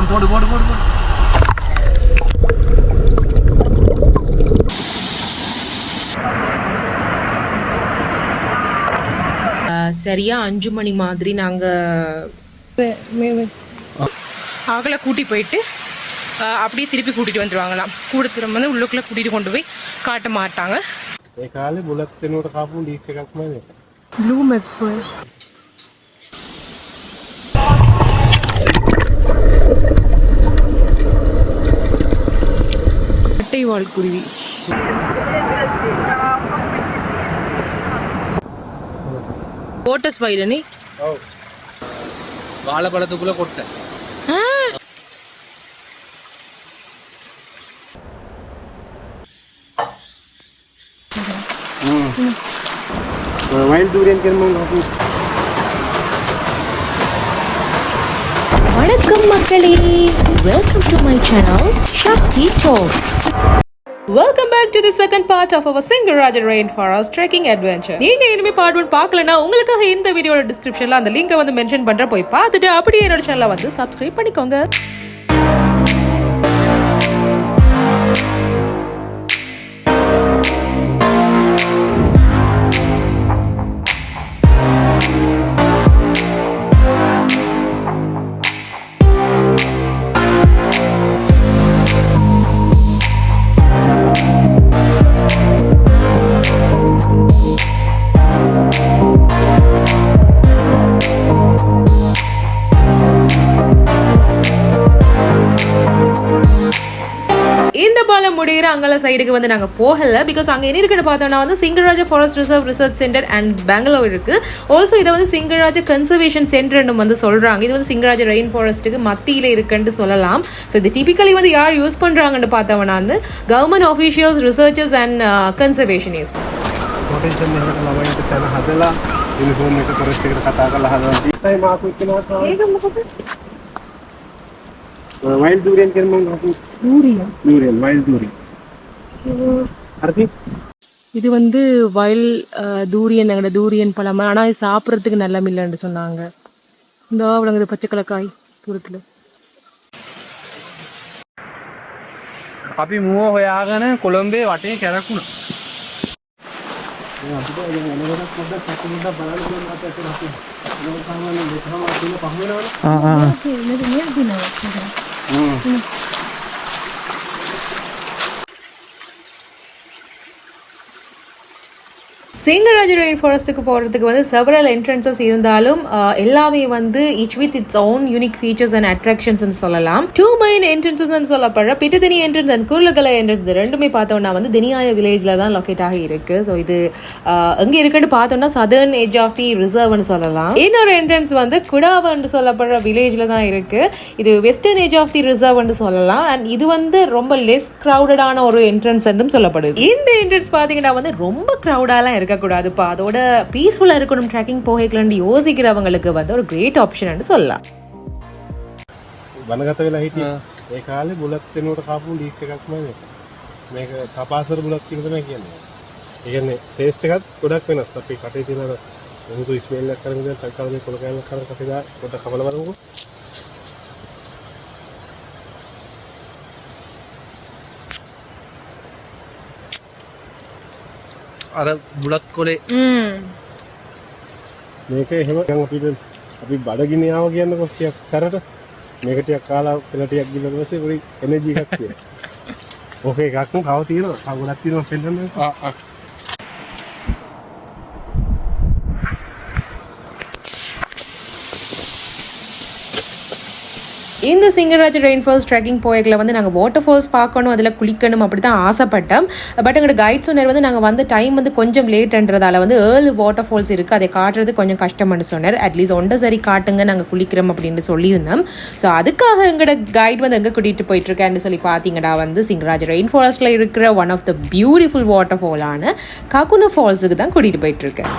போடு போடு போடு போடு. சரியா 5 மணி மாதிரி நாங்கள் அவங்கள கூட்டி போயிட்டு அப்படியே திருப்பி கூட்டிகிட்டு வந்துடுவாங்களாம். கூட திரும்ப வந்து உள்ளுக்குள்ளே கூட்டிகிட்டு கொண்டு போய் காட்ட மாட்டாங்க. ப்ளூ மெப்பு அட்டை வால் குருவி ஓட்ட ஸ்பைடனி வாழைப்பழத்துக்குள்ள கொட்டை. வைல்ட் டூரியன் வணக்கம் மக்களே, welcome to my channel Shakti Talks. Welcome back to the second part of our Singaraja Rainforest trekking adventure. நீங்க இனிமே பார்ட் 1 பார்க்கலனா உங்களுக்காக இந்த வீடியோட டிஸ்கிரிப்ஷன்ல அந்த லிங்கை வந்து மென்ஷன் பண்ற, போய் பார்த்துட்டு அப்படியே என்னோட சேனலை வந்து சப்ஸ்கிரைப் பண்ணிக்கோங்க. இந்த பாலம் முடிகிற அங்கல சைடுக்கு வந்து நாங்கள் போகல. பிகாஸ் அங்கே என்ன இருக்குன்னு பார்த்தோம்னா வந்து Sinharaja forest reserve research centre and Bangalore இருக்கு. ஆல்சோ இதை வந்து சிங்கராஜா கன்சர்வேஷன் சென்டர்னு வந்து சொல்றாங்க. இது வந்து சிங்கராஜா ரெயின் ஃபாரஸ்ட்டுக்கு மத்தியில் இருக்குன்னு சொல்லலாம். ஸோ இது டிபிக்கலி வந்து யார் யூஸ் பண்றாங்கன்னு பார்த்தோம்னா வந்து government officials, researchers and conservationist. Wild durian durian wild durian. இது வந்து வயல் தூரியன், எங்களோட தூரியன் பழம். ஆனால் இது சாப்பிட்றதுக்கு நல்ல இல்லைன்னு சொன்னாங்க. இந்த அவ்வளோங்குது பச்சை கலக்காய் தூரத்தில். අපි මුව හොයාගෙන කොළඹේ වටේ කැරකුණා. சிங்கராஜ ரெயின் ஃபாரஸ்ட்டுக்கு போகிறதுக்கு வந்து செவரல் என்ட்ரன்சஸ் இருந்தாலும் எல்லாமே வந்து each with its own unique features and அட்ராக்ஷன்ஸ்னு சொல்லலாம். 2 மெயின் என்ட்ரன்சஸ்ன்னு சொல்லப்படுற பிட்டதனி என்ட்ரன்ஸ் அண்ட் கூர்லகலை என்ட்ரன்ஸ், இது ரெண்டுமே பார்த்தோம்னா வந்து தினியாய வில்லேஜில் தான் லொக்கேட் ஆகி இருக்கு. ஸோ இது எங்கே இருக்குன்னு பார்த்தோம்னா சதர்ன் எட்ஜ் ஆஃப் தி ரிசர்வ்னு சொல்லலாம். இன்னொரு என்ட்ரன்ஸ் வந்து குடாவன்னு சொல்லப்படுற வில்லேஜில் தான் இருக்கு. இது வெஸ்டர்ன் எட்ஜ் ஆஃப் தி ரிசர்வ்னு சொல்லலாம். அண்ட் இது வந்து ரொம்ப லெஸ் க்ரௌடடான ஒரு என்ட்ரன்ஸ் என்றும் சொல்லப்படுது. இந்த என்ட்ரன்ஸ் பார்த்தீங்கன்னா வந்து ரொம்ப க்ரௌடாலாம் இருக்க கூடாதுப்பா, அதோட பீஸ்ஃபுல்லா இருக்கணும் ட்ரெக்கிங் போகலன்னு யோசிக்கிறவங்களுக்கு வந்து ஒரு கிரேட் ஆப்ஷன் சொல்லலாம். වනගත වෙලා හිටියේ ඒ කාලේ බුලත් වෙනුවට කාපු ලීක් එකක් නෙමෙයි මේක. තපාසර බුලත් කියන තමයි කියන්නේ. ඒ කියන්නේ ටේස්ට් එකත් ගොඩක් වෙනස්. අපි කටේ තියෙන මුහුදු ස්මෙල් එකක් කරගෙන දැන් ටක්කල් මේ කොළ කෑල්ලක් කරලා කටේ දා පොඩ්ඩක් කමල බලමුකෝ. අර බුලත් කොලේ මේක එහෙම දැන් අපි බඩගිනි ආව කියන්නකො ටිකක් සැරට මේක ටිකක් කාලා පෙළ ටිකක් ගිහලා ඊපස්සේ පොඩි එනර්ජි එකක් තියෙනවා. ඕක එකක්ම කව තියෙනවා. තව ගොඩක් තියෙනවා පෙන්නන්න. இந்த சிங்கராஜ ரெயின் ஃபால்ஸ் ட்ரெக்கிங் போய்களை வந்து நாங்கள் வாட்டர் ஃபால்ஸ் பார்க்கணும், அதில் குளிக்கணும் அப்படி தான் ஆசைப்பட்டோம். பட் எங்களோட கைட் சொன்னார் வந்து நாங்கள் வந்து டைம் வந்து கொஞ்சம் லேட்ன்றதால வந்து 7 வாட்டர் ஃபால்ஸ் இருக்குது, அதை காட்டுறது கொஞ்சம் கஷ்டம்னு சொன்னார். அட்லீஸ்ட் ஒன்றை சரி காட்டுங்க, நாங்கள் குளிக்கிறோம் அப்படின்னு சொல்லியிருந்தோம். ஸோ அதுக்காக எங்களோட கைட் வந்து எங்கே கூட்டிகிட்டு போயிட்டுருக்கேன்னு சொல்லி பார்த்தீங்கன்னா வந்து சிங்கராஜ ரெயின் ஃபாரஸ்ட்டில் இருக்கிற one of the beautiful water ஃபாலான ககுனா ஃபால்ஸுக்கு தான் கூட்டிகிட்டு போயிட்டுருக்கேன்.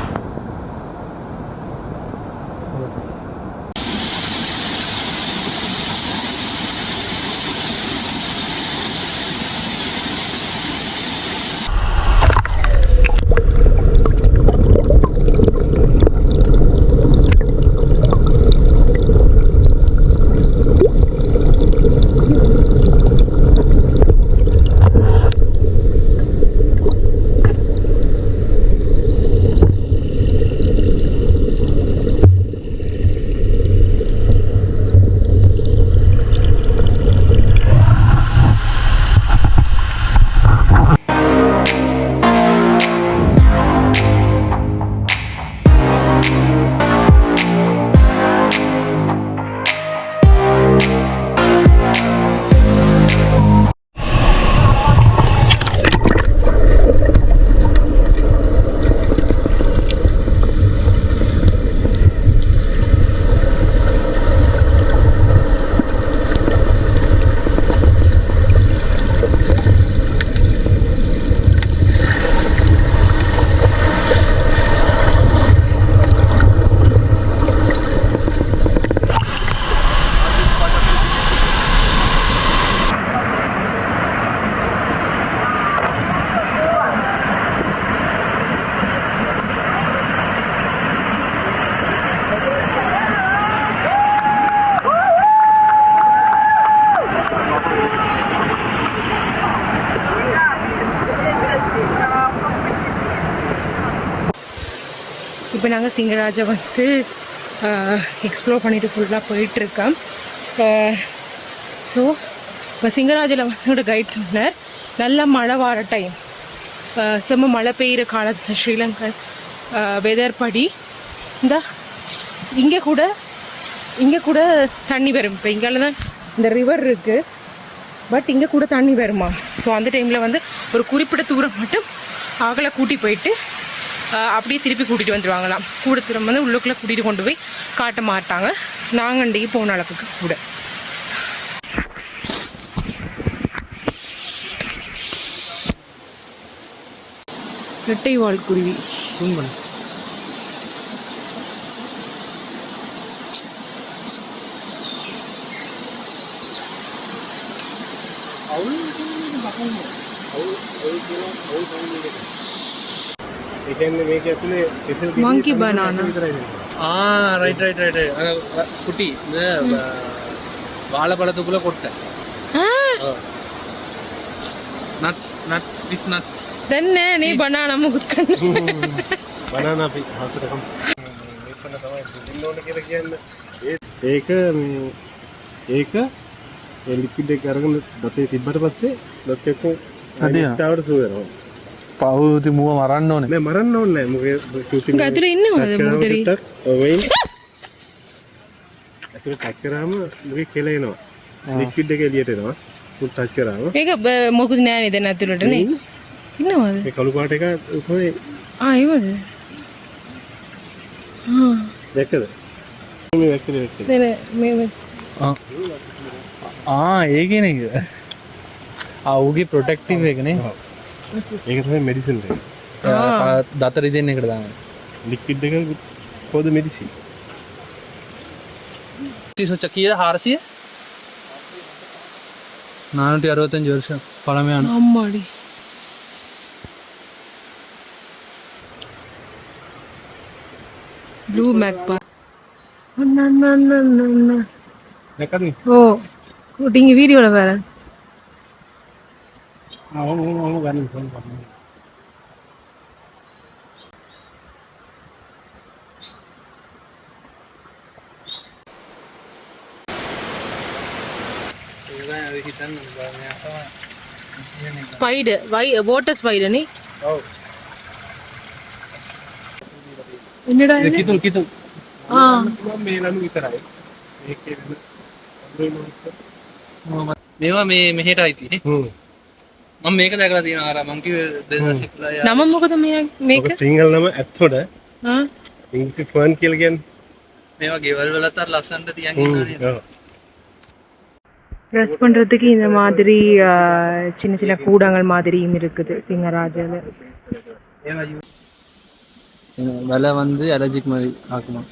நாங்கள் சிங்கராஜை வந்து எக்ஸ்ப்ளோர் பண்ணிட்டு ஃபுல்லாக போயிட்டுருக்கோம். ஸோ இப்போ சிங்கராஜில் வந்து கைட் சொன்னார் நல்ல மழை வார டைம், செம்ம மழை பெய்கிற காலத்தில் ஸ்ரீலங்கா வெதர் படி இங்கே கூட தண்ணி வரும். இப்போ இங்கால தான் இந்த ரிவர் இருக்குது, பட் இங்கே கூட தண்ணி வருமா. ஸோ அந்த டைமில் வந்து ஒரு குறிப்பிட்ட தூரம் மட்டும் ஆகலை கூட்டி போயிட்டு அப்படியே திருப்பி கூட்டிகிட்டு வந்துடுவாங்களாம். கூட தூரம் வந்து உள்ளுக்குள்ளே கூட்டிகிட்டு கொண்டு போய் காட்ட மாட்டாங்க. நாங்கள் அன்றைக்கு போன அளவுக்கு கூட. இரட்டை வால் குருவி monkey banana. ரைட் குட்டி இந்த வாழைப்பழத்துக்குள்ள கொட்டை nuts with nuts. தென்ன நீ banana முகுத்கන්න banana අපි හසරකම් මේක තමයි දෙන්න ඕන කියලා කියන්නේ. ඒක ලික්විඩ් එක අරගෙන දතේ තිබ්බට පස්සේ දත් එක්ක අනිත්තාවට සුව වෙනවා. පවුති මුව මරන්න ඕනේ. නෑ මරන්න ඕනේ නෑ. මොකද කුටි ඇතුලේ ඉන්නවද මොකදරි? ඔවෙන් ඇතුලේ ටච් කරාම මුගේ කෙලෙනවා. ලික්විඩ් එක එළියට එනවා. උන් ටච් කරාම ඒක මොකුත් නෑ නේද ඇතුලට නේ? ඉන්නවද? මේ කළු පාට එක කොහේ? ඒවද? දැක්කද? මේ වැක්කද? මේ ඒකන එක අවුගේ ප්‍රොටෙක්ටිව් එකනේ. ඒක තමයි මෙඩිසින් එක. දතරි දෙන්න එකට දාන්න. ලික්විඩ් එක for the medicine. සොච්ච කීයද 400? 465 வருஷம் பழமையான. அம்மாடி. ப்ளூ மேக்பா. அண்ணா. දැක්කද? ஓ. நீங்க வீடியோல வேற. ඕම ගන්න ෆෝන් කරන්න. ஸ்பைடர் வாட்டர் ஸ்பைடர் நீ ඔව්. என்னடா இது? කිතුල් මේ ලනු විතරයි. මේකේ මේවා මේ මෙහෙට අයිති නේ. මම මේක දැකලා තියෙනවා අර මං කිව්වේ 2011 යා. නම මොකද මේක? සිංහල නම ඇත්තොඩ ආ ඉංග්‍රීසි ෆර්න් කියලා කියන්නේ. මේවා ගෙවල් වලත් අර ලස්සනට තියන් ඉන්නවා නේද? ඔව්. ட்ரெஸ் பண்ணுறதுக்கு இந்த மாதிரி சின்ன சின்ன கூடங்கள் மாதிரியும் இருக்குது சிங்கராஜில். விலை வந்து அலர்ஜிக் மாதிரி ஆக்குமா.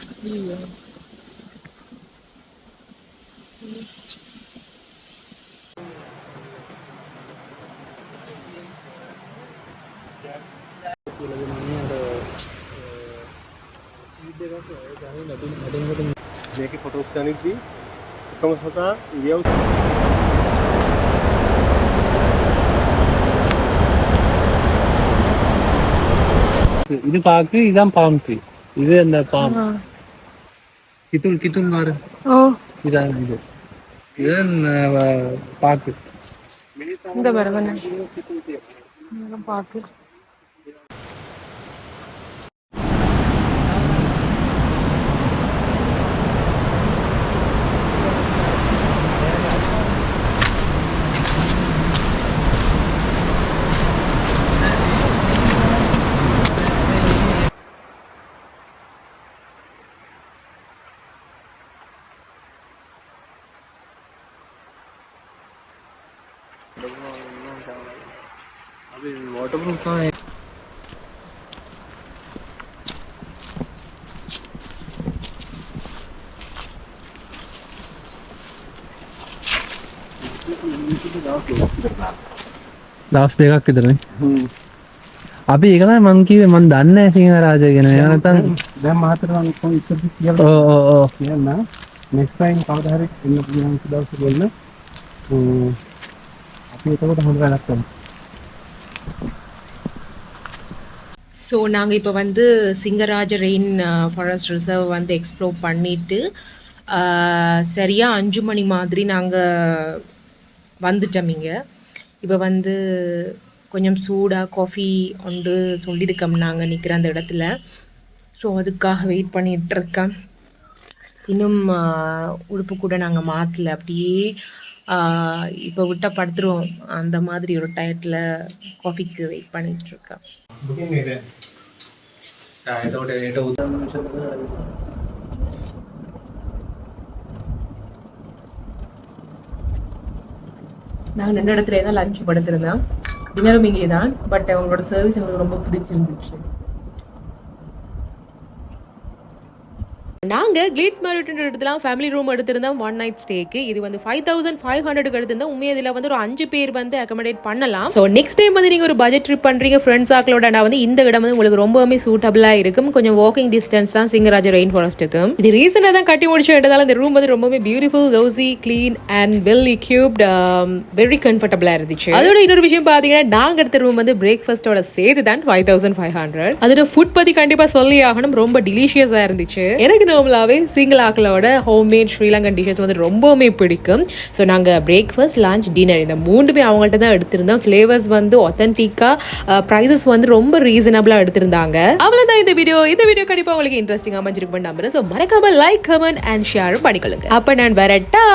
මේකේ ෆොටෝස් ගනිද්දී එකම සතා ඉරියව් இது பாக்கு இதான் பாம் ட்ரீ. இது அந்த பாம் கித்துல் மாறு. ஓ இதான் இது இதுதான் பாக்கு. இந்த பரவன பாக்கு. अभी वाटरप्रूफ कहाँ है? දවස් දෙකක් විතර නේ. අපි ඒක තමයි මං කිව්වේ මං දන්නේ නැහැ සිංහරාජ ගැන. ඒක නැත්තම් දැන් මාතර මම කොහොමද ඉස්සරහ කියලා ඔව් කියන්න නෙක්ස්ට් ටයිම් කවදා හරි ඉන්න පුළුවන් දවස් දෙන්න අපි එතකොට හොඳ වැඩක් කරමු. ஸோ நாங்கள் இப்போ வந்து சிங்கராஜ ரெயின் ஃபாரஸ்ட் ரிசர்வ் வந்து எக்ஸ்ப்ளோர் பண்ணிவிட்டு சரியாக 5 மணி மாதிரி நாங்கள் வந்துட்டோம் இங்கே. இப்போ வந்து கொஞ்சம் சூடாக காஃபி ஒன்று சொல்லியிருக்கோம் நாங்கள் நிற்கிற அந்த இடத்துல. ஸோ அதுக்காக வெயிட் பண்ணிகிட்ருக்கேன். இன்னும் உடுப்பு கூட நாங்கள் மாற்றலை, அப்படியே இப்போ விட்டால் படுத்துருவோம் அந்த மாதிரி ஒரு டயத்தில் காஃபிக்கு வெயிட் பண்ணிகிட்ருக்கேன். நாங்கள் 2 இடத்துல தான் லஞ்ச் படுத்துருந்தேன், டின்னரும் இங்கே தான். பட் அவங்களோட சர்வீஸ் எங்களுக்கு ரொம்ப பிடிச்சிருந்துச்சு. நாங்கள் கிளீட்ஸ் மேரிட்ன்ற இடத்துலாம் ஃபேமிலி ரூம் எடுத்திருந்தோம் 1 நைட் ஸ்டேக்கு. இது வந்து 5500 எடுத்திருந்தோம். உண்மையாக இதில் வந்து ஒரு 5 பேர் வந்து அக்கமடேட் பண்ணலாம். ஸோ நெக்ஸ்ட் டைம் வந்து நீங்கள் ஒரு பட்ஜெட் ட்ரிப் பண்ணுறீங்க ஃப்ரெண்ட்ஸ் ஆக்களோட, வந்து இந்த இடம் வந்து உங்களுக்கு ரொம்பவுமே சூட்டபிளாக இருக்கும். கொஞ்சம் வாக்கிங் டிஸ்டன்ஸ் தான் சிங்கராஜ ரெயின் ஃபாரஸ்ட்டுக்கு. இது ரீசனாக தான் கட்டி முடிச்சதால இந்த ரூம் வந்து ரொம்பவே beautiful, cosy, clean and well equipped, very கம்ஃபர்டபுளாக இருந்துச்சு. அதோட இன்னொரு விஷயம் பார்த்தீங்கன்னா நாங்கள் எடுத்த ரூம் வந்து பிரேக்ஃபாஸ்ட்டோட சேர்த்து தான் 5500. அதோட ஃபுட் பற்றி கண்டிப்பாக சொல்லி ஆகணும், ரொம்ப டெலிஷியஸாக இருந்துச்சு. எனக்கு நார்மலாகவே சிங்கிள் ஆக்களோட ஹோம்மேட் ஸ்ரீலங்கன் டிஷஸ் வந்து ரொம்பவுமே பிடிக்கும். ஸோ நாங்கள் பிரேக்ஃபாஸ்ட், லஞ்ச், டின்னர் இந்த 3மே அவங்கள்ட்ட தான் எடுத்திருந்தோம். ஃப்ளேவர்ஸ் வந்து ஒத்தன்டிக்காக, ப்ரைஸஸ் வந்து ரொம்ப ரீசனபிளாக எடுத்திருந்தாங்க. அவ்வளோதான் இந்த வீடியோ. கண்டிப்பாக உங்களுக்கு இன்ட்ரெஸ்டிங்காக அமைஞ்சிருக்கும் நம்புறேன். ஸோ மறக்காம லைக், கமெண்ட் அண்ட் ஷேர் பண்ணிக்கொள்ளுங்க. அப்போ நான் வரட்டா.